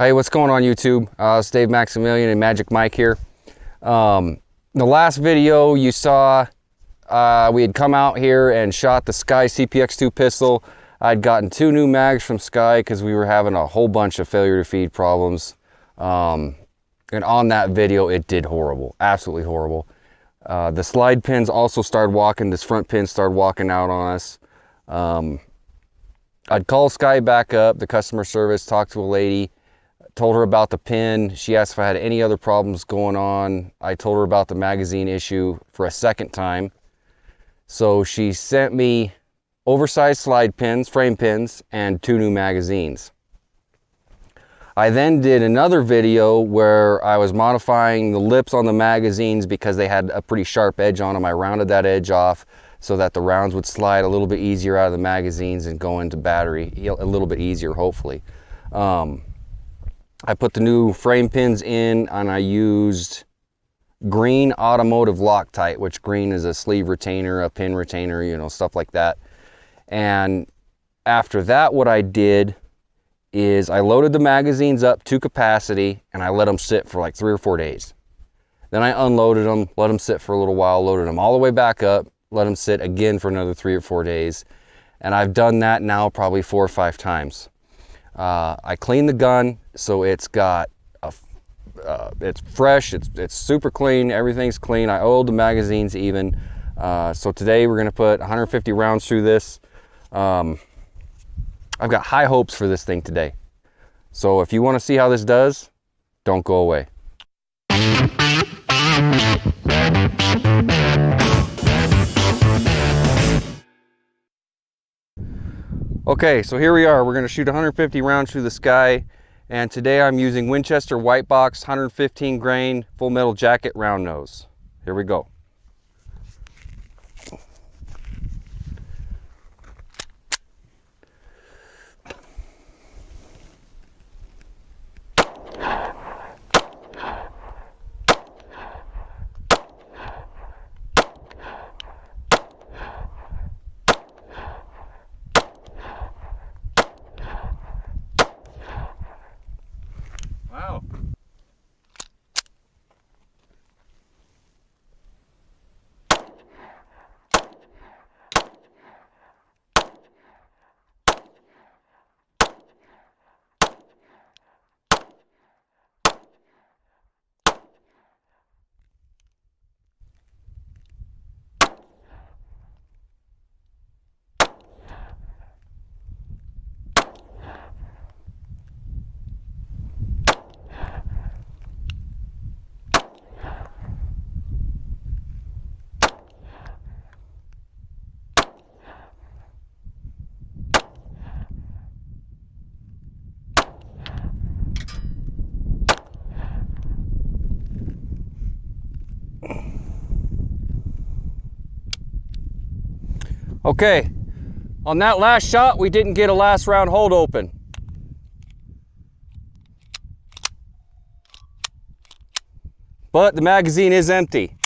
Hey, what's going on YouTube? It's Dave Maximilian and Magic Mike here. The last video you saw, we had come out here and shot the SCCY CPX-2 pistol. I'd gotten 2 new mags from SCCY because we were having a whole bunch of failure to feed problems. And on that video, it did horrible, absolutely horrible. The slide pins also started walking, this front pin started walking out on us. I'd call SCCY back up, the customer service, talked to a lady, told her about the pin. She asked if I had any other problems going on. I told her about the magazine issue for a second time. So she sent me oversized slide pins, frame pins, and 2 new magazines. I then did another video where I was modifying the lips on the magazines because they had a pretty sharp edge on them. I rounded that edge off so that the rounds would slide a little bit easier out of the magazines and go into battery a little bit easier, hopefully. I put the new frame pins in and I used green automotive Loctite, which green is a sleeve retainer, a pin retainer, you know, stuff like that. And after that, what I did is I loaded the magazines up to capacity and I let them sit for like 3 or 4 days. Then I unloaded them, let them sit for a little while, loaded them all the way back up, let them sit again for another 3 or 4 days. And I've done that now probably 4 or 5 times. I cleaned the gun, so it's got it's fresh, it's super clean, everything's clean. I oiled the magazines even. So today we're gonna put 150 rounds through this. I've got high hopes for this thing today. So if you want to see how this does, don't go away. Okay, so here we are. We're going to shoot 150 rounds through the SCCY, and today I'm using Winchester White Box 115 grain full metal jacket round nose. Here we go. Wow. Okay, on that last shot, we didn't get a last round hold open. But the magazine is empty.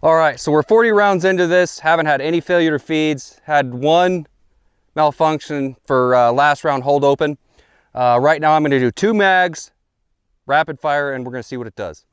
All right, so we're 40 rounds into this, haven't had any failure to feeds, had 1 malfunction for last round hold open. Right now I'm gonna do 2 mags, rapid fire, and we're gonna see what it does.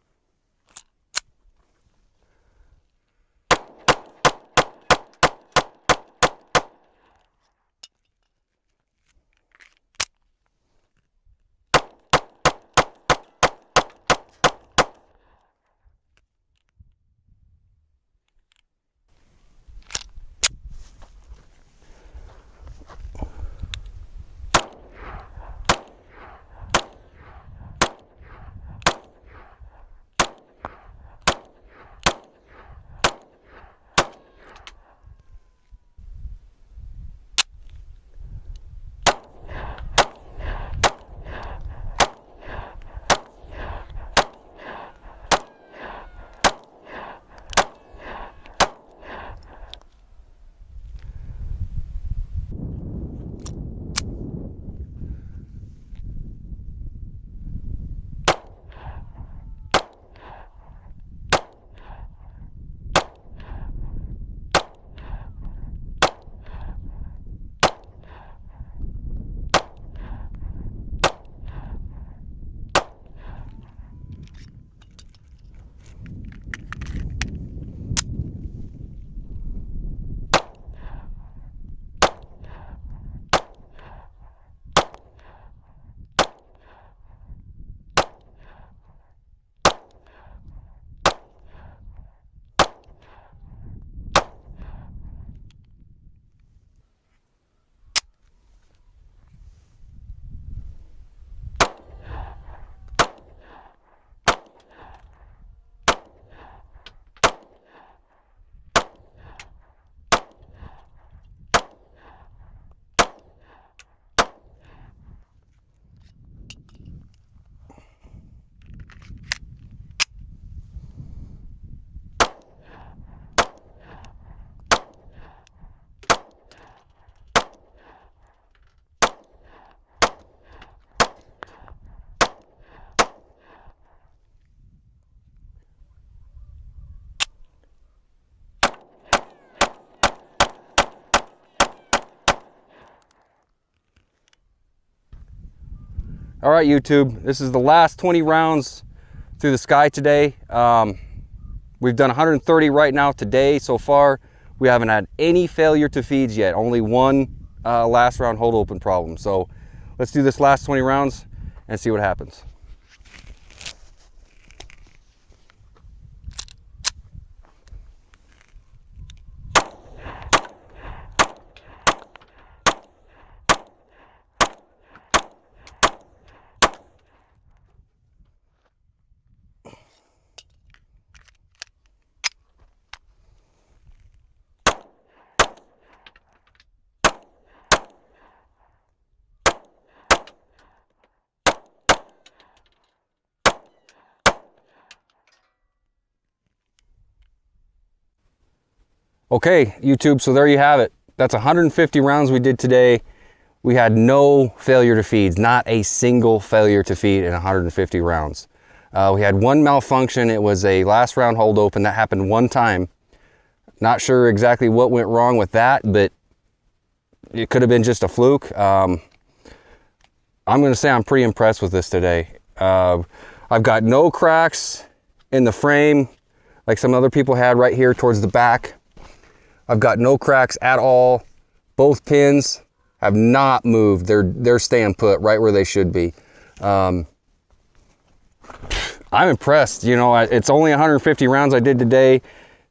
All right, YouTube, this is the last 20 rounds through the SCCY today. We've done 130 right now today so far. We haven't had any failure to feeds yet, only one last round hold open problem. So let's do this last 20 rounds and see what happens. Okay, YouTube, so there you have it. That's 150 rounds we did today. We had no failure to feeds, not a single failure to feed in 150 rounds. We had one malfunction. It was a last round hold open. That happened one time. Not sure exactly what went wrong with that, but it could have been just a fluke. I'm gonna say I'm pretty impressed with this today. I've got no cracks in the frame like some other people had right here towards the back. I've got no cracks at all. Both pins have not moved. They're staying put right where they should be. I'm impressed. You know, it's only 150 rounds I did today.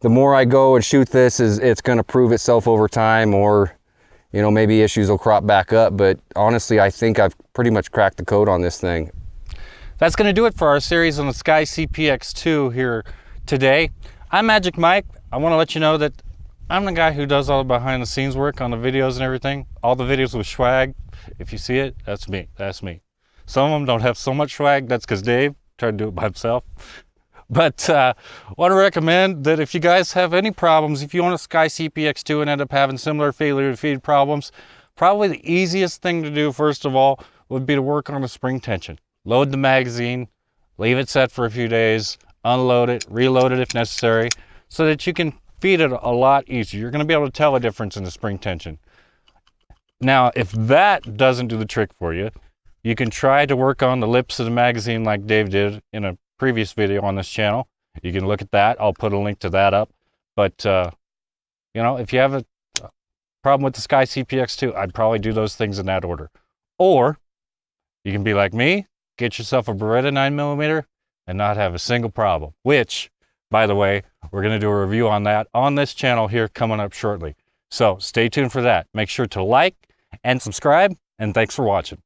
The more I go and shoot this, it's going to prove itself over time, or, you know, maybe issues will crop back up. But honestly, I think I've pretty much cracked the code on this thing. That's going to do it for our series on the SCCY CPX-2 here today. I'm Magic Mike. I want to let you know that I'm the guy who does all the behind the scenes work on the videos and everything. All the videos with swag. If you see it, that's me. That's me. Some of them don't have so much swag. That's because Dave tried to do it by himself. But want to recommend that if you guys have any problems, if you own a SCCY CPX-2 and end up having similar failure to feed problems, probably the easiest thing to do, first of all, would be to work on the spring tension. Load the magazine, leave it set for a few days, unload it, reload it if necessary, so that you can feed it a lot easier. You're going to be able to tell a difference in the spring tension. Now, if that doesn't do the trick for you, you can try to work on the lips of the magazine like Dave did in a previous video on this channel. You can look at that. I'll put a link to that up. But, you know, if you have a problem with the SCCY CPX-2, I'd probably do those things in that order. Or you can be like me, get yourself a Beretta 9mm and not have a single problem, which, by the way, we're going to do a review on that on this channel here coming up shortly. So stay tuned for that. Make sure to like and subscribe, and thanks for watching.